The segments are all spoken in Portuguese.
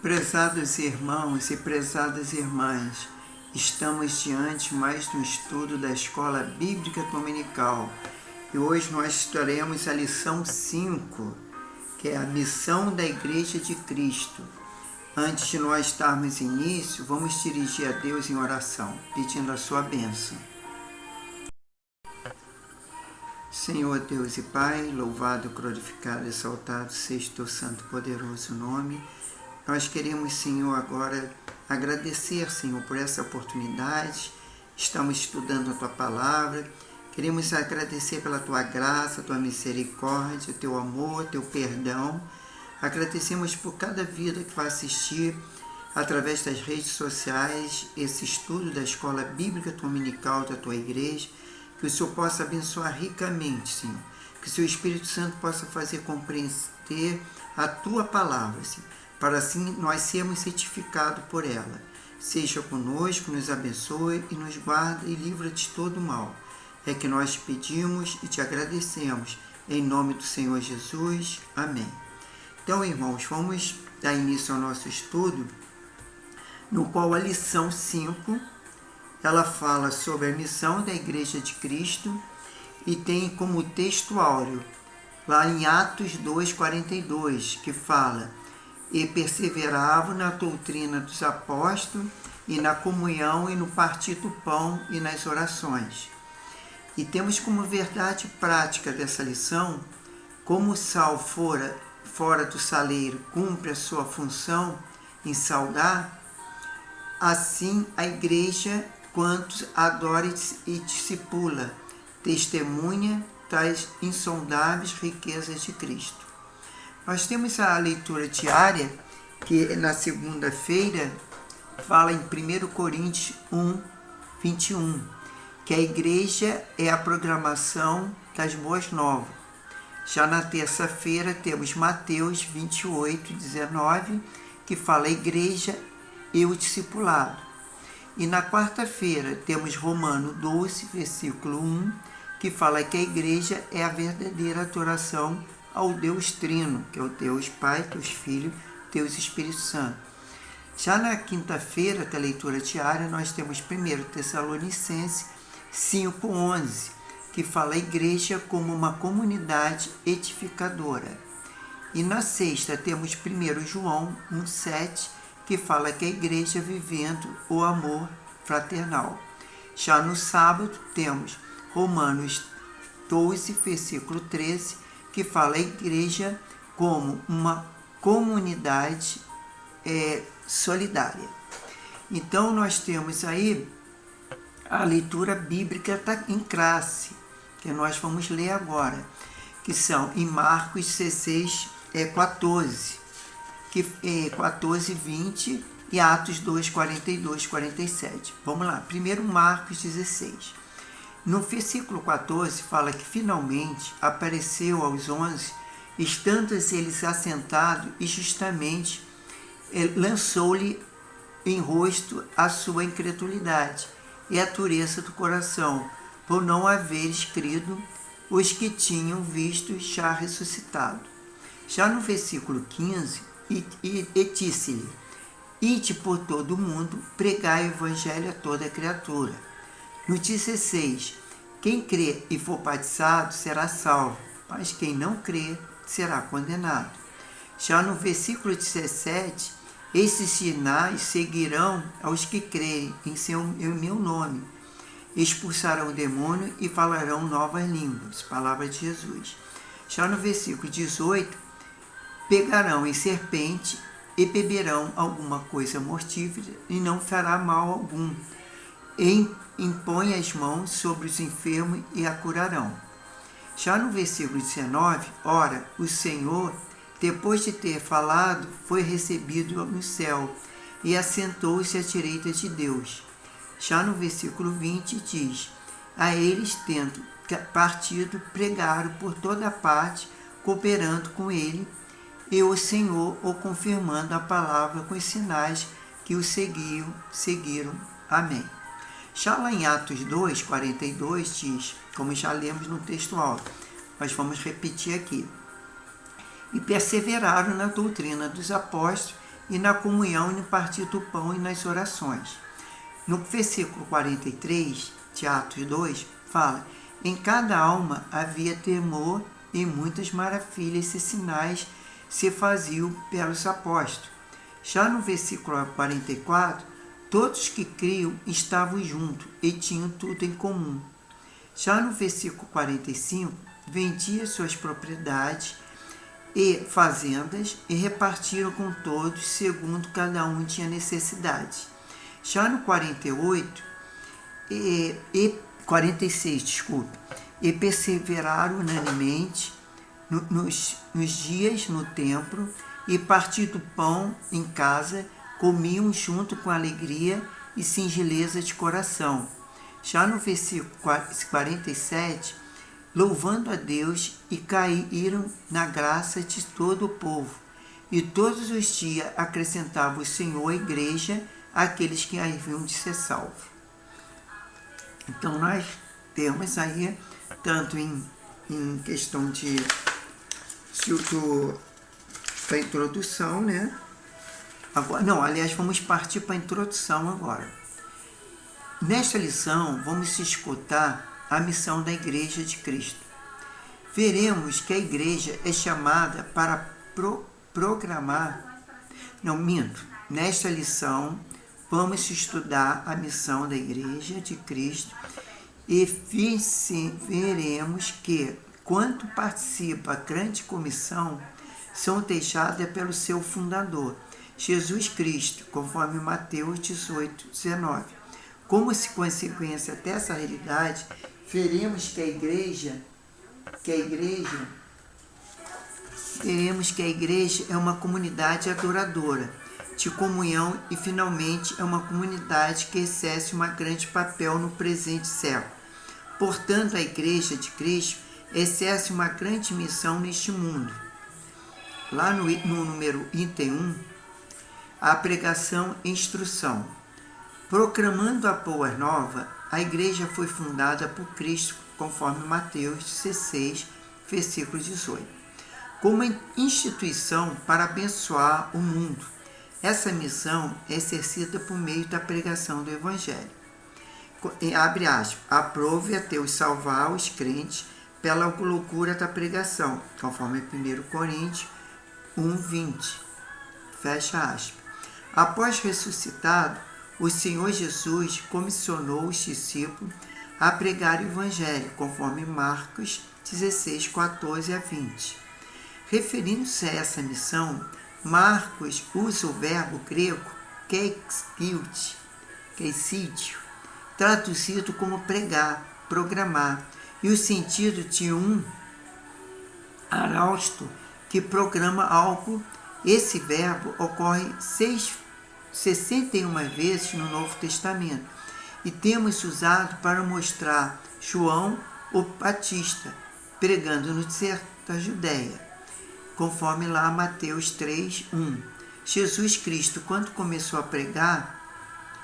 Prezados irmãos e prezadas irmãs, estamos diante mais de um estudo da Escola Bíblica Dominical e hoje nós estudaremos a lição 5, que é a missão da Igreja de Cristo. Antes de nós darmos início, vamos dirigir a Deus em oração, pedindo a sua bênção. Senhor Deus e Pai, louvado, glorificado, exaltado seja o teu santo e poderoso nome. Nós queremos, Senhor, agora agradecer, Senhor, por essa oportunidade. Estamos estudando a Tua Palavra. Queremos agradecer pela Tua graça, Tua misericórdia, Teu amor, Teu perdão. Agradecemos por cada vida que vai assistir através das redes sociais esse estudo da Escola Bíblica Dominical da Tua Igreja. Que o Senhor possa abençoar ricamente, Senhor. Que o Seu Espírito Santo possa fazer compreender a Tua Palavra, Senhor, para assim nós sermos certificados por ela. Seja conosco, nos abençoe e nos guarda e livra de todo mal. É que nós te pedimos e te agradecemos. Em nome do Senhor Jesus. Amém. Então, irmãos, vamos dar início ao nosso estudo, no qual a lição 5, ela fala sobre a missão da Igreja de Cristo e tem como texto áureo, lá em Atos 2,42, que fala: e perseveravam na doutrina dos apóstolos e na comunhão e no partir do pão e nas orações. E temos como verdade prática dessa lição, como o sal fora do saleiro cumpre a sua função em salgar, assim a igreja, quantos adora e discipula, testemunha das insondáveis riquezas de Cristo. Nós temos a leitura diária, que na segunda-feira fala em 1 Coríntios 1, 21, que a igreja é a programação das boas novas. Já na terça-feira temos Mateus 28, 19, que fala a igreja e o discipulado. E na quarta-feira temos Romanos 12, versículo 1, que fala que a igreja é a verdadeira adoração ao Deus Trino, que é o Deus Pai, Deus Filho, Deus Espírito Santo. Já na quinta-feira da leitura diária, nós temos 1 Tessalonicenses 5,11, que fala a igreja como uma comunidade edificadora. E na sexta temos 1 João 1,7, que fala que a igreja vivendo o amor fraternal. Já no sábado temos Romanos 12, versículo 13, que fala a igreja como uma comunidade solidária. Então, nós temos aí a leitura bíblica em classe, que nós vamos ler agora, que são em Marcos 16, 14, 14, 20 e Atos 2, 42, 47. Vamos lá, primeiro Marcos 16. No versículo 14 fala que finalmente apareceu aos 11, estando eles assentados, e justamente lançou-lhe em rosto a sua incredulidade e a dureza do coração, por não haveres crido os que tinham visto já ressuscitado. Já no versículo 15, e disse-lhe: ide por todo o mundo, pregai o evangelho a toda criatura. No 16, quem crê e for batizado será salvo, mas quem não crê será condenado. Já no versículo 17, esses sinais seguirão aos que crerem em meu nome. Expulsarão o demônio e falarão novas línguas. Palavra de Jesus. Já no versículo 18, pegarão em serpente e beberão alguma coisa mortífera e não fará mal algum. Impõe as mãos sobre os enfermos e a curarão. Já no versículo 19, ora, o Senhor, depois de ter falado, foi recebido no céu e assentou-se à direita de Deus. Já no versículo 20 diz: a eles tendo partido, pregaram por toda parte, cooperando com ele, e o Senhor o confirmando a palavra com os sinais que o seguiram. Amém. Já lá em Atos 2, 42 diz, como já lemos no texto alto, nós vamos repetir aqui: e perseveraram na doutrina dos apóstolos e na comunhão e no partir do pão e nas orações. No versículo 43 de Atos 2, fala: em cada alma havia temor e muitas maravilhas e sinais se faziam pelos apóstolos. Já no versículo 44, todos que criam estavam juntos e tinham tudo em comum. Já no versículo 45, vendiam suas propriedades e fazendas e repartiram com todos segundo cada um tinha necessidade. Já no 46, e perseveraram unanimemente nos dias no templo e partindo pão em casa, comiam junto com alegria e singeleza de coração. Já no versículo 47, louvando a Deus, e caíram na graça de todo o povo. E todos os dias acrescentava o Senhor à igreja aqueles que haviam de ser salvos. Então nós temos aí, tanto em questão da introdução, né? Agora, não, aliás, vamos partir para a introdução agora. Nesta lição, vamos escutar a missão da Igreja de Cristo. Veremos que a Igreja é chamada para Nesta lição, vamos estudar a missão da Igreja de Cristo e veremos que, quando participa a grande comissão, são deixadas pelo seu fundador, Jesus Cristo, conforme Mateus 18, 19. Como consequência dessa realidade, veremos que a igreja é uma comunidade adoradora, de comunhão e, finalmente, é uma comunidade que exerce um grande papel no presente século. Portanto, a Igreja de Cristo exerce uma grande missão neste mundo. Lá no número 1, a pregação e instrução. Proclamando a boa nova, a igreja foi fundada por Cristo, conforme Mateus 16, versículo 18, como instituição para abençoar o mundo. Essa missão é exercida por meio da pregação do Evangelho. Abre aspas, aprove a Deus salvar os crentes pela loucura da pregação, conforme 1 Coríntios 1, 20. Fecha aspas. Após ressuscitado, o Senhor Jesus comissionou os discípulos a pregar o Evangelho, conforme Marcos 16, 14 a 20. Referindo-se a essa missão, Marcos usa o verbo grego keisidio, traduzido como pregar, programar, e o sentido de um arausto que programa algo. Esse verbo ocorre 61 vezes no Novo Testamento e temos usado para mostrar João o Batista pregando no deserto da Judéia, conforme lá Mateus 3, 1. Jesus Cristo, quando começou a pregar,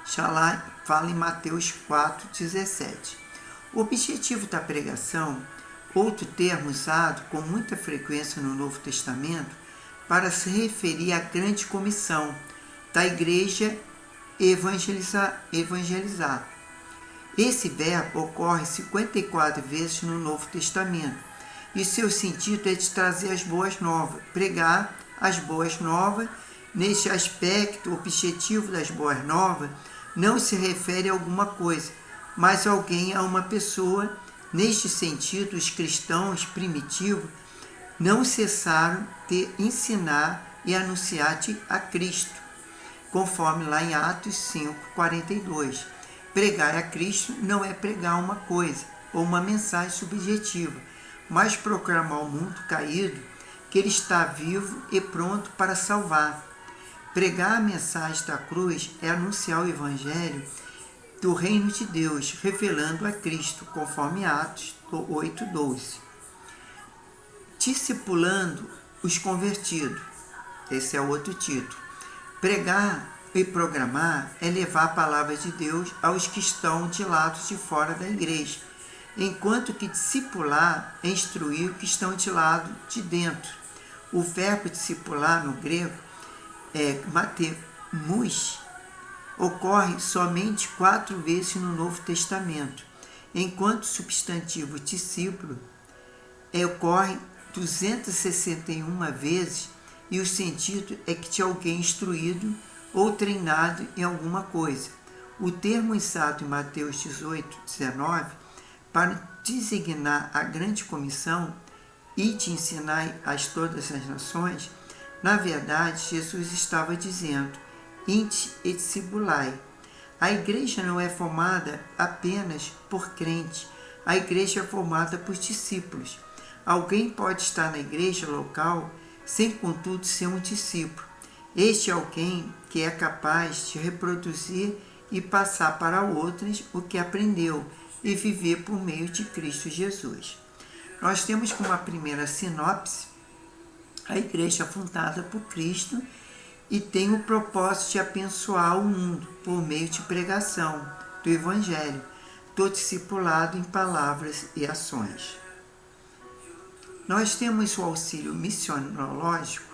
já lá fala em Mateus 4, 17. O objetivo da pregação, outro termo usado com muita frequência no Novo Testamento, para se referir à grande comissão da igreja evangelizar. Esse verbo ocorre 54 vezes no Novo Testamento e seu sentido é de trazer as boas novas, pregar as boas novas. Neste aspecto, o objetivo das boas novas não se refere a alguma coisa, mas alguém, a uma pessoa. Neste sentido, os cristãos primitivos não cessaram de ensinar e anunciar a Cristo, conforme lá em Atos 5, 42. Pregar a Cristo não é pregar uma coisa ou uma mensagem subjetiva, mas proclamar ao mundo caído que ele está vivo e pronto para salvar. Pregar a mensagem da cruz é anunciar o Evangelho do Reino de Deus, revelando a Cristo, conforme Atos 8, 12. Discipulando os convertidos. Esse é outro título. Pregar e programar é levar a palavra de Deus aos que estão de lado de fora da igreja, enquanto que discipular é instruir os que estão de lado de dentro. O verbo discipular no grego matemus, ocorre somente 4 vezes no Novo Testamento, enquanto o substantivo discípulo ocorre 261 vezes, e o sentido é que de alguém instruído ou treinado em alguma coisa. O termo usado em Mateus 18, 19, para designar a grande comissão e de ensinar a todas as nações, na verdade, Jesus estava dizendo, int et discipulai. A igreja não é formada apenas por crentes, a igreja é formada por discípulos. Alguém pode estar na igreja local sem, contudo, ser um discípulo. Este é alguém que é capaz de reproduzir e passar para outros o que aprendeu e viver por meio de Cristo Jesus. Nós temos como a primeira sinopse a igreja fundada por Cristo e tem o propósito de abençoar o mundo por meio de pregação do Evangelho, do discipulado em palavras e ações. Nós temos o auxílio missionológico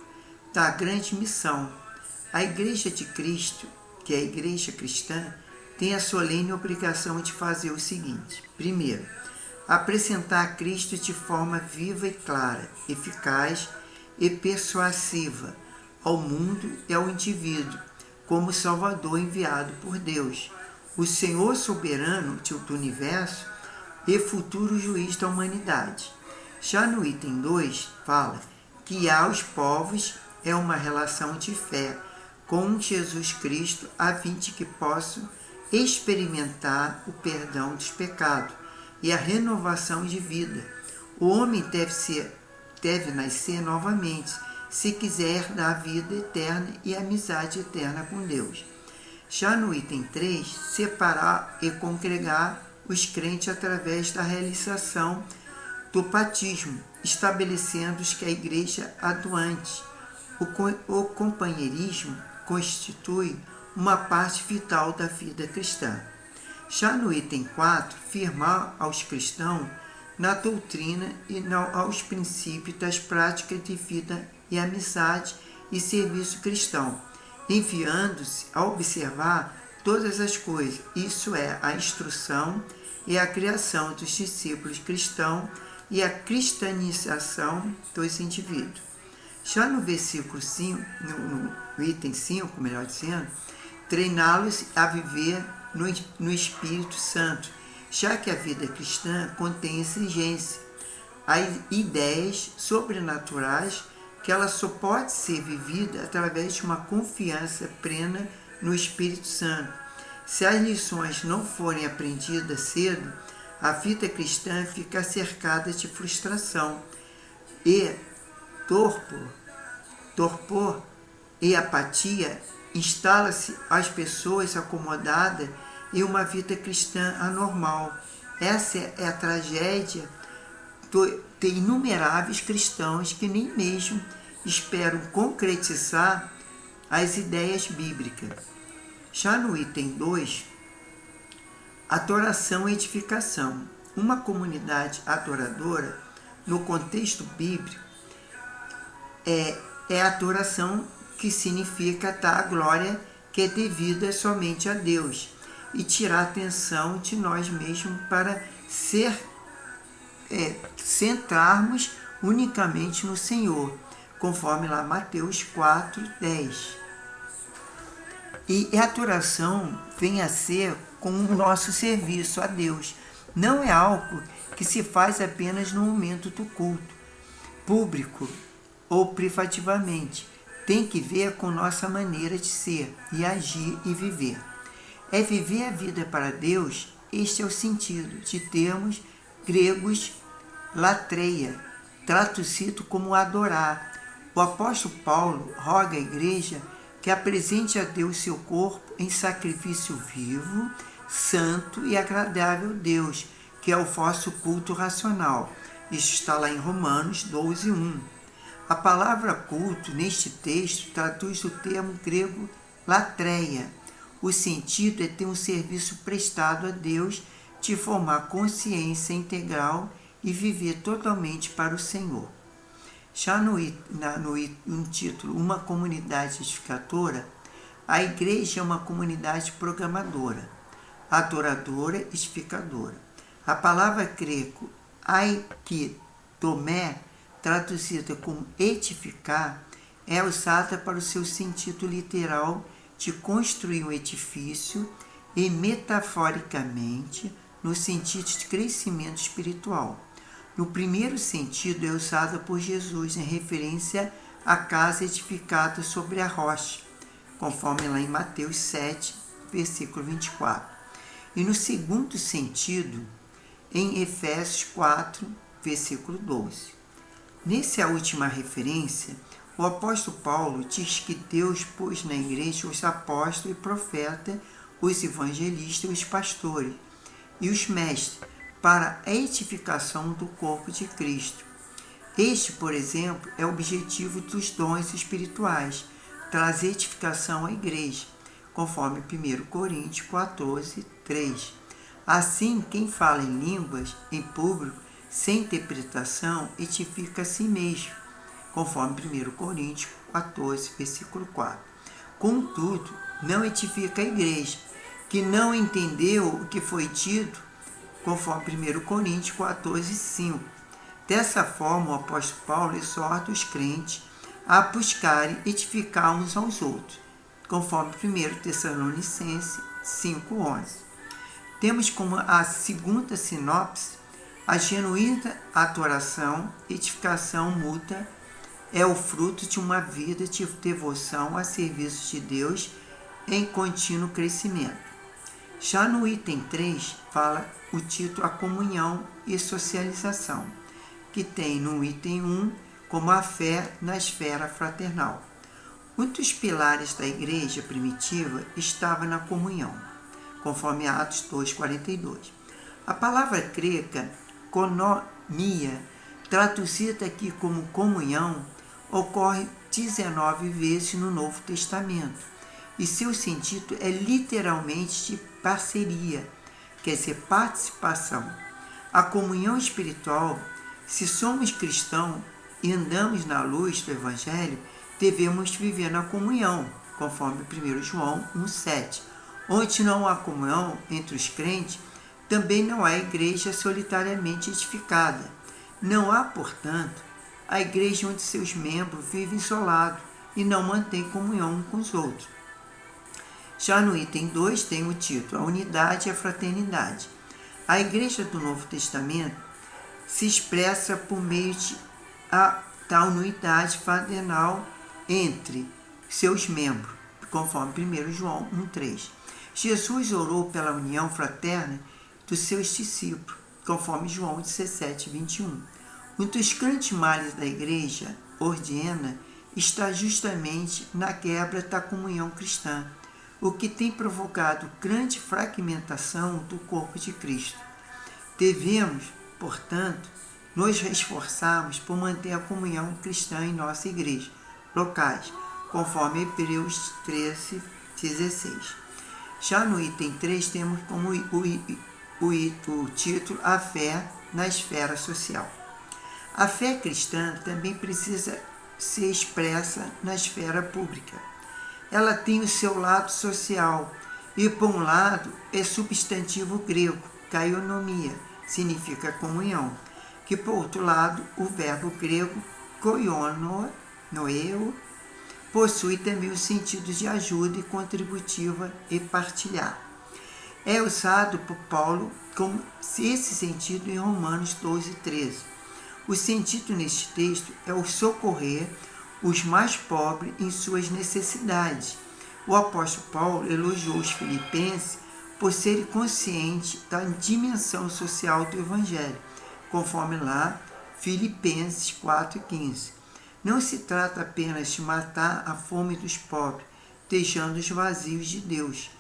da grande missão. A Igreja de Cristo, que é a Igreja Cristã, tem a solene obrigação de fazer o seguinte. Primeiro, apresentar Cristo de forma viva e clara, eficaz e persuasiva ao mundo e ao indivíduo, como Salvador enviado por Deus, o Senhor soberano do universo e futuro juiz da humanidade. Já no item 2, fala que guiar os povos é uma relação de fé com Jesus Cristo a fim de que possam experimentar o perdão dos pecados e a renovação de vida. O homem deve nascer novamente, se quiser dar vida eterna e amizade eterna com Deus. Já no item 3, separar e congregar os crentes através da realização do batismo, estabelecendo que a igreja atuante. O companheirismo constitui uma parte vital da vida cristã. Já no item 4, firmar aos cristãos na doutrina e aos princípios das práticas de vida e amizade e serviço cristão, enviando-se a observar todas as coisas, isso é, a instrução e a criação dos discípulos cristãos e a cristanização dos indivíduos. Já no versículo 5, no item 5, melhor dizendo, treiná-los a viver no Espírito Santo, já que a vida cristã contém exigência, as ideias sobrenaturais que ela só pode ser vivida através de uma confiança plena no Espírito Santo. Se as lições não forem aprendidas cedo, a vida cristã fica cercada de frustração e torpor e apatia. Instala-se as pessoas acomodadas em uma vida cristã anormal. Essa é a tragédia de inumeráveis cristãos que nem mesmo esperam concretizar as ideias bíblicas. Já no item 2, adoração e edificação. Uma comunidade adoradora, no contexto bíblico, é a adoração que significa dar a glória que é devida somente a Deus e tirar a atenção de nós mesmos para centrarmos unicamente no Senhor, conforme lá Mateus 4, 10. E a adoração vem a ser como o nosso serviço a Deus. Não é algo que se faz apenas no momento do culto, público ou privativamente. Tem que ver com nossa maneira de ser e agir e viver. É viver a vida para Deus, este é o sentido de termos gregos latreia, traduzido como adorar. O apóstolo Paulo roga à igreja que apresente a Deus seu corpo em sacrifício vivo, santo e agradável a Deus, que é o vosso culto racional. Isso está lá em Romanos 12, 1. A palavra culto, neste texto, traduz o termo grego latreia. O sentido é ter um serviço prestado a Deus, de formar consciência integral e viver totalmente para o Senhor. Já no título Uma Comunidade Edificadora, a igreja é uma comunidade programadora, adoradora, edificadora. A palavra grego aikitomé, traduzida como edificar, é usada para o seu sentido literal de construir um edifício e, metaforicamente, no sentido de crescimento espiritual. No primeiro sentido, é usada por Jesus em referência à casa edificada sobre a rocha, conforme lá em Mateus 7, versículo 24. E no segundo sentido, em Efésios 4, versículo 12. Nessa última referência, o apóstolo Paulo diz que Deus pôs na igreja os apóstolos e profetas, os evangelistas, os pastores e os mestres, para a edificação do corpo de Cristo. Este, por exemplo, é o objetivo dos dons espirituais, trazer edificação à igreja, conforme 1 Coríntios 14, 3. Assim, quem fala em línguas, em público, sem interpretação, edifica a si mesmo, conforme 1 Coríntios 14, versículo 4. Contudo, não edifica a igreja, que não entendeu o que foi dito, conforme 1 Coríntios 14, 5. Dessa forma, o apóstolo Paulo exorta os crentes a buscarem edificar uns aos outros, conforme 1 Tessalonicenses 5, 11. Temos como a segunda sinopse a genuína adoração, edificação mútua, é o fruto de uma vida de devoção a serviço de Deus em contínuo crescimento. Já no item 3, fala o título A Comunhão e Socialização, que tem no item 1 como a fé na esfera fraternal. Um dos pilares da igreja primitiva estava na comunhão, conforme Atos 2,42. A palavra grega koinonia, traduzida aqui como comunhão, ocorre 19 vezes no Novo Testamento, e seu sentido é literalmente de parceria, quer dizer, participação. A comunhão espiritual, se somos cristãos e andamos na luz do Evangelho, devemos viver na comunhão, conforme 1 João 1,7. Onde não há comunhão entre os crentes, também não há igreja solitariamente edificada. Não há, portanto, a igreja onde seus membros vivem isolados e não mantêm comunhão com os outros. Já no item 2 tem o título A Unidade e a Fraternidade. A igreja do Novo Testamento se expressa por meio de da unidade fraternal entre seus membros, conforme 1 João 1,3. Jesus orou pela união fraterna dos seus discípulos, conforme João 17, 21. Um dos grandes males da igreja ordena está justamente na quebra da comunhão cristã, o que tem provocado grande fragmentação do corpo de Cristo. Devemos, portanto, nos esforçarmos por manter a comunhão cristã em nossa igreja locais, conforme Hebreus 13, 16. Já no item 3 temos como o título A Fé na Esfera Social. A fé cristã também precisa ser expressa na esfera pública. Ela tem o seu lado social e, por um lado, é substantivo grego, kaionomia, significa comunhão, que, por outro lado, o verbo grego koinoeo possui também o sentido de ajuda e contributiva e partilhar. É usado por Paulo com esse sentido em Romanos 12, 13. O sentido neste texto é o socorrer os mais pobres em suas necessidades. O apóstolo Paulo elogiou os filipenses por serem conscientes da dimensão social do Evangelho, conforme lá Filipenses 4,15. Não se trata apenas de matar a fome dos pobres, deixando-os vazios de Deus.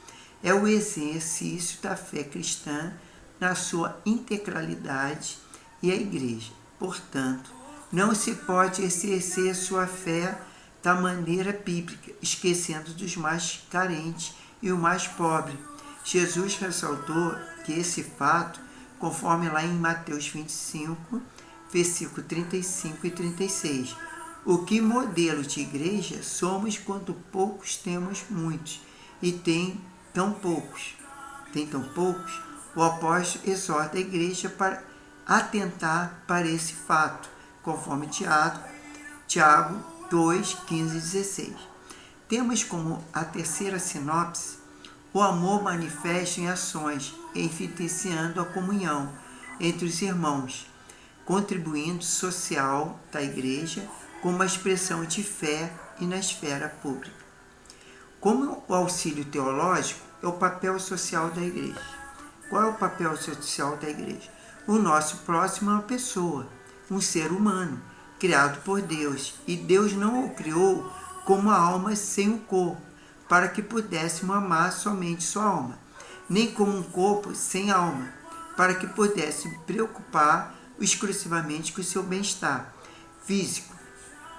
É o exercício da fé cristã na sua integralidade e a igreja. Portanto, não se pode exercer sua fé da maneira bíblica, esquecendo dos mais carentes e o mais pobre. Jesus ressaltou que esse fato, conforme lá em Mateus 25, versículo 35 e 36, O que modelo de igreja somos quando poucos temos muitos e tem tão poucos? O apóstolo exorta a igreja para atentar para esse fato, conforme Tiago 2, 15 e 16. Temos como a terceira sinopse o amor manifesto em ações, evidenciando a comunhão entre os irmãos, contribuindo social da igreja como uma expressão de fé e na esfera pública. Como o auxílio teológico é o papel social da igreja. Qual é o papel social da igreja? O nosso próximo é uma pessoa, um ser humano, criado por Deus. E Deus não o criou como a alma sem o corpo, para que pudéssemos amar somente sua alma, nem como um corpo sem alma, para que pudesse preocupar exclusivamente com o seu bem-estar físico,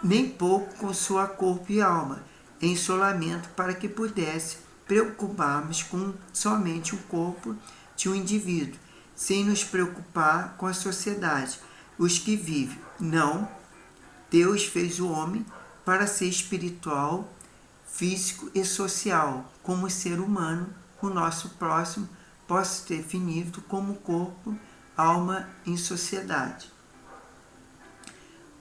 nem pouco com sua corpo e alma, em isolamento, para que pudesse preocuparmos com somente o corpo de um indivíduo, sem nos preocupar com a sociedade, os que vivem. Não, Deus fez o homem para ser espiritual, físico e social, como ser humano, o nosso próximo pode ser definido como corpo, alma em sociedade.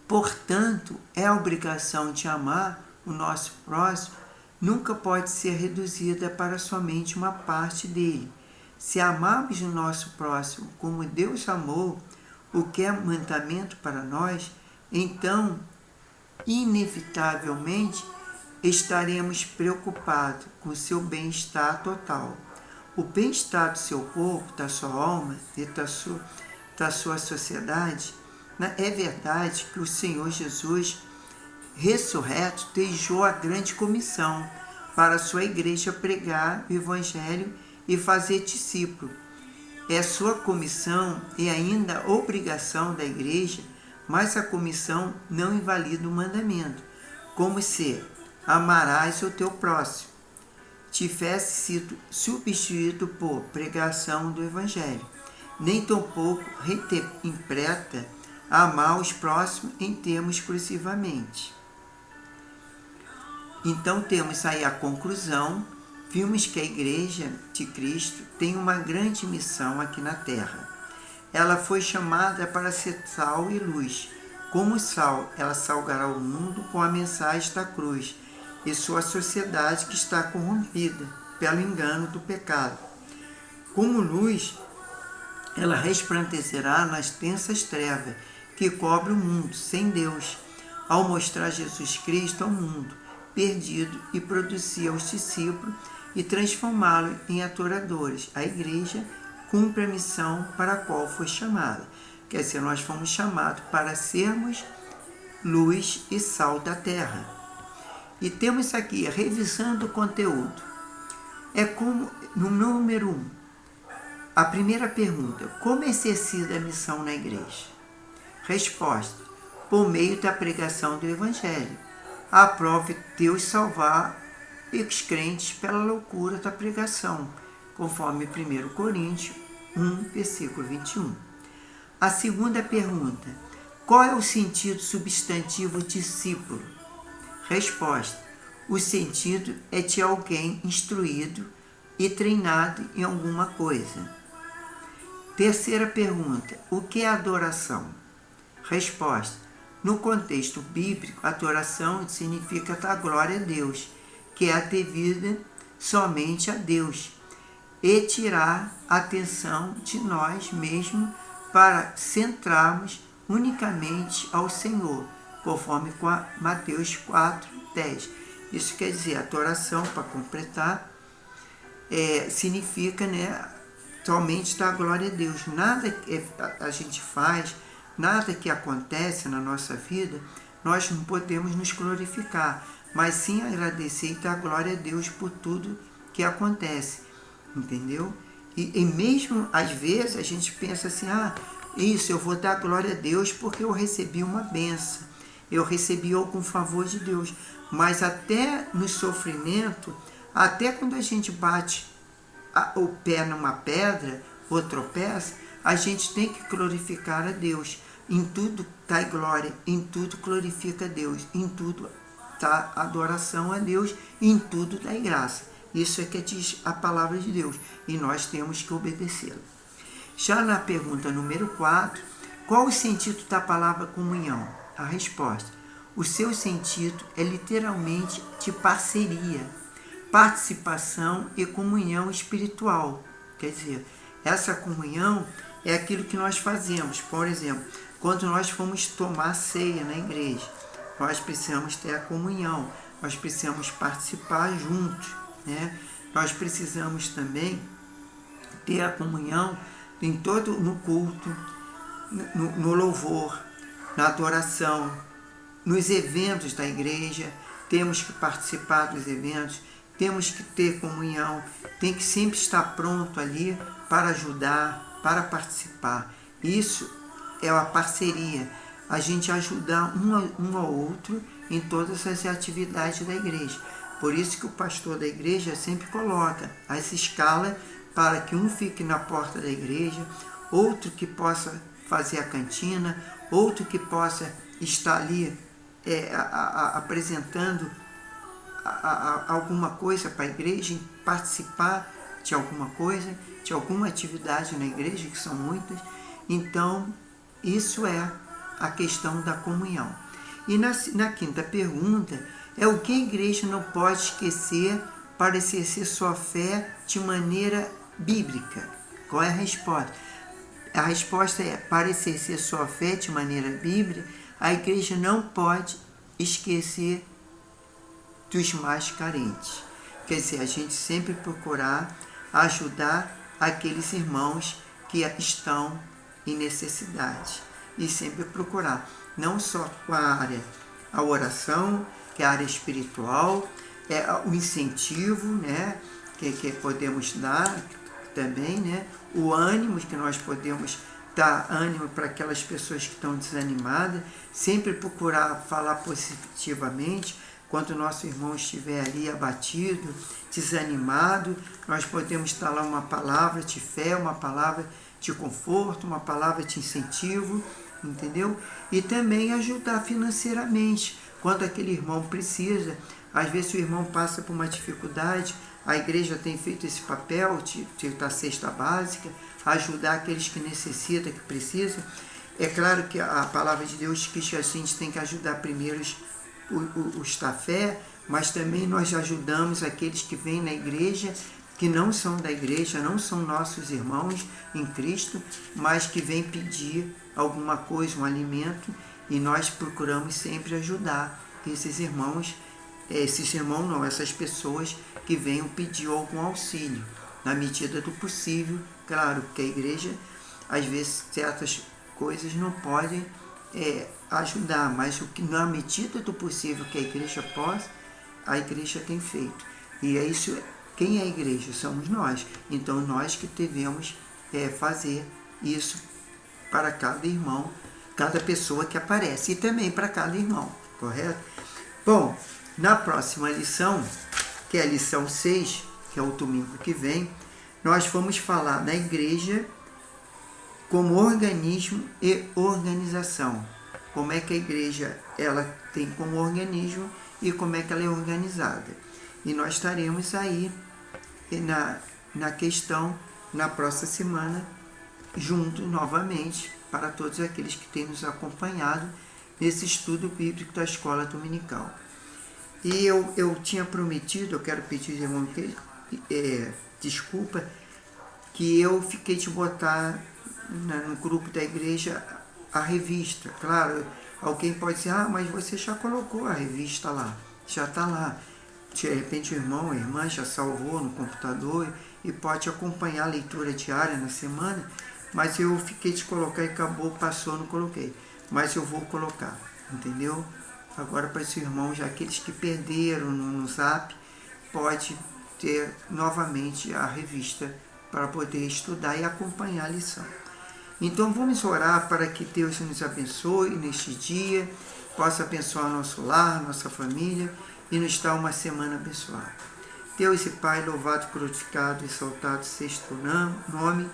Portanto, é a obrigação de amar o nosso próximo nunca pode ser reduzida para somente uma parte dele. Se amarmos o nosso próximo como Deus amou, o que é mandamento para nós, então, inevitavelmente, estaremos preocupados com o seu bem-estar total. O bem-estar do seu corpo, da sua alma e da sua sociedade. É verdade que o Senhor Jesus, ressurreto, deixou a grande comissão para a sua igreja pregar o Evangelho e fazer discípulo. É sua comissão e ainda obrigação da igreja, mas a comissão não invalida o mandamento, como se amarás o teu próximo tivesse sido substituído por pregação do Evangelho, nem tampouco interpreta amar os próximos em termos exclusivamente. Então temos aí a conclusão, vimos que a Igreja de Cristo tem uma grande missão aqui na Terra. Ela foi chamada para ser sal e luz. Como sal, ela salgará o mundo com a mensagem da cruz e sua sociedade que está corrompida pelo engano do pecado. Como luz, ela resplandecerá nas densas trevas que cobrem o mundo sem Deus, ao mostrar Jesus Cristo ao mundo perdido e produzir aos discípulos e transformá-los em adoradores. A igreja cumpre a missão para a qual foi chamada. Quer dizer, nós fomos chamados para sermos luz e sal da terra. E temos aqui, revisando o conteúdo. É como, no número 1, a primeira pergunta: como exercida a missão na igreja? Resposta: por meio da pregação do Evangelho. Aprove Deus salvar os crentes pela loucura da pregação, conforme 1 Coríntios 1, versículo 21. A segunda pergunta: qual é o sentido substantivo discípulo? Resposta: o sentido é de alguém instruído e treinado em alguma coisa. Terceira pergunta: o que é adoração? Resposta: no contexto bíblico, adoração significa dar glória a Deus, que é a devida somente a Deus, e tirar a atenção de nós mesmos para centrarmos unicamente ao Senhor, conforme com Mateus 4, 10. Isso quer dizer, adoração, para completar, significa, somente dar glória a Deus. Nada que a gente faz, nada que acontece na nossa vida, nós não podemos nos glorificar, mas sim agradecer e dar glória a Deus por tudo que acontece, entendeu? E mesmo, às vezes, a gente pensa assim, isso, eu vou dar glória a Deus porque eu recebi uma bênção, eu recebi algum favor de Deus. Mas até no sofrimento, até quando a gente bate o pé numa pedra ou tropeça, a gente tem que glorificar a Deus em tudo está glória, em tudo glorifica a Deus, em tudo está adoração a Deus, em tudo está graça. Isso é que diz a palavra de Deus e nós temos que obedecê-la. Já na pergunta número 4, qual o sentido da palavra comunhão? A resposta: o seu sentido é literalmente de parceria, participação e comunhão espiritual. Quer dizer, essa comunhão é aquilo que nós fazemos. Por exemplo, quando nós fomos tomar ceia na igreja, nós precisamos ter a comunhão, nós precisamos participar juntos, né? Nós precisamos também ter a comunhão no culto, no louvor, na adoração, nos eventos da igreja. Temos que participar dos eventos, temos que ter comunhão, tem que sempre estar pronto ali para ajudar, para participar. Isso é uma parceria, a gente ajudar um ao outro em todas as atividades da igreja. Por isso que o pastor da igreja sempre coloca as escalas para que um fique na porta da igreja, outro que possa fazer a cantina, outro que possa estar ali apresentando alguma coisa para a igreja, participar de alguma coisa, de alguma atividade na igreja, que são muitas. Então, isso é a questão da comunhão. E na quinta pergunta, é o que a igreja não pode esquecer para exercer sua fé de maneira bíblica? Qual é a resposta? A resposta é: para exercer sua fé de maneira bíblica, a igreja não pode esquecer dos mais carentes. Quer dizer, a gente sempre procurar ajudar aqueles irmãos que estão em necessidade. E sempre procurar, não só com a oração, que é a área espiritual, o incentivo, né, que podemos dar também, né, o ânimo que nós podemos dar ânimo para aquelas pessoas que estão desanimadas, sempre procurar falar positivamente. Quando o nosso irmão estiver ali abatido, desanimado, nós podemos estar lá uma palavra de fé, uma palavra de conforto, uma palavra de incentivo, entendeu? E também ajudar financeiramente, quando aquele irmão precisa. Às vezes o irmão passa por uma dificuldade, a igreja tem feito esse papel da cesta básica, ajudar aqueles que necessitam, que precisam. É claro que a palavra de Deus diz que a gente tem que ajudar primeiro os da fé, mas também nós ajudamos aqueles que vêm na igreja, que não são da igreja, não são nossos irmãos em Cristo, mas que vêm pedir alguma coisa, um alimento, e nós procuramos sempre ajudar essas pessoas que venham pedir algum auxílio, na medida do possível. Claro que a igreja, às vezes, certas coisas não podem ajudar, mas o que na medida do possível que a igreja possa, a igreja tem feito. E é isso. Quem é a igreja? Somos nós. Então nós que devemos fazer isso para cada irmão, cada pessoa que aparece, e também para cada irmão, correto? Bom, na próxima lição, que é a lição 6, que é o domingo que vem, nós vamos falar da igreja como organismo e organização. Como é que a igreja ela tem como organismo e como é que ela é organizada. E nós estaremos aí na questão, na próxima semana, junto novamente, para todos aqueles que têm nos acompanhado nesse estudo bíblico da escola dominical. E eu tinha prometido, eu quero pedir aos irmãos desculpa, que eu fiquei de botar no grupo da igreja a revista. Claro, alguém pode dizer, mas você já colocou a revista lá, já está lá. De repente o irmão, a irmã já salvou no computador e pode acompanhar a leitura diária na semana, mas eu fiquei de colocar e acabou, passou, não coloquei. Mas eu vou colocar, entendeu? Agora para esses irmãos, aqueles que perderam no Zap, pode ter novamente a revista para poder estudar e acompanhar a lição. Então vamos orar para que Deus nos abençoe neste dia, possa abençoar nosso lar, nossa família e nos dar uma semana abençoada. Deus e Pai, louvado, glorificado, exaltado seja o teu nome.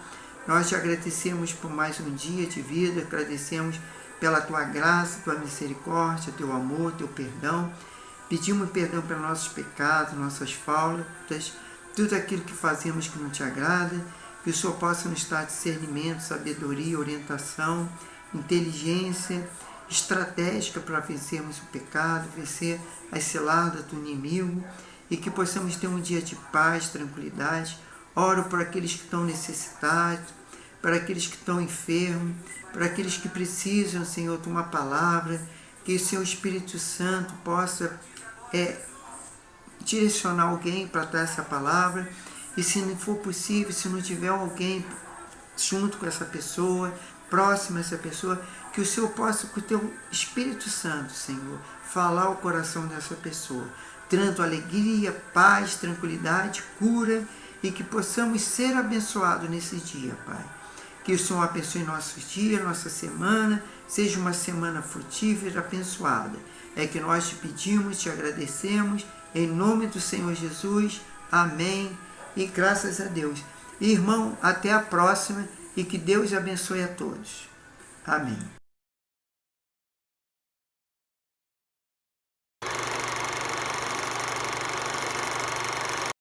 Nós te agradecemos por mais um dia de vida, agradecemos pela tua graça, tua misericórdia, teu amor, teu perdão. Pedimos perdão pelos nossos pecados, nossas faltas, tudo aquilo que fazemos que não te agrada, que o Senhor possa nos dar discernimento, sabedoria, orientação, inteligência estratégica para vencermos o pecado, vencer as ciladas do inimigo, e que possamos ter um dia de paz, tranquilidade. Oro por aqueles que estão necessitados, para aqueles que estão enfermos, para aqueles que precisam, Senhor, de uma palavra, que o Seu Espírito Santo possa direcionar alguém para dar essa palavra, e se não for possível, se não tiver alguém junto com essa pessoa, próximo a essa pessoa, que o Senhor possa, com o Teu Espírito Santo, Senhor, falar ao coração dessa pessoa, dando alegria, paz, tranquilidade, cura, e que possamos ser abençoados nesse dia, Pai. Que o Senhor abençoe nossos dias, nossa semana, seja uma semana frutífera, abençoada. É que nós te pedimos, te agradecemos, em nome do Senhor Jesus. Amém. E graças a Deus. Irmão, até a próxima, e que Deus abençoe a todos. Amém.